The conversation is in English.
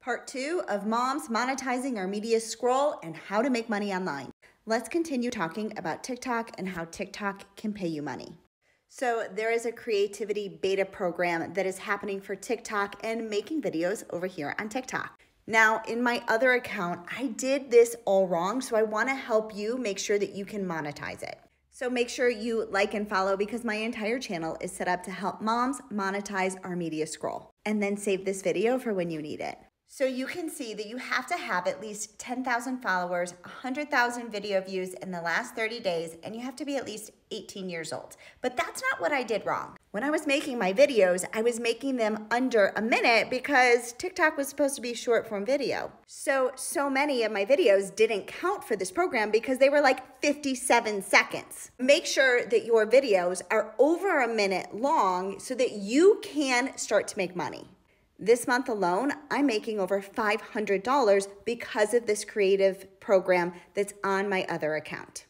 Part 2 of Moms Monetizing Our Media Scroll and How to Make Money Online. Let's continue talking about TikTok and how TikTok can pay you money. So there is a creativity beta program that is happening for TikTok and making videos over here on TikTok. Now, in my other account, I did this all wrong, so I want to help you make sure that you can monetize it. So make sure you like and follow because my entire channel is set up to help moms monetize our media scroll. And then save this video for when you need it. So you can see that you have to have at least 10,000 followers, 100,000 video views in the last 30 days, and you have to be at least 18 years old. But that's not what I did wrong. When I was making my videos, I was making them under a minute because TikTok was supposed to be short form video. So many of my videos didn't count for this program because they were like 57 seconds. Make sure that your videos are over a minute long so that you can start to make money. This month alone, I'm making over $500 because of this creative program that's on my other account.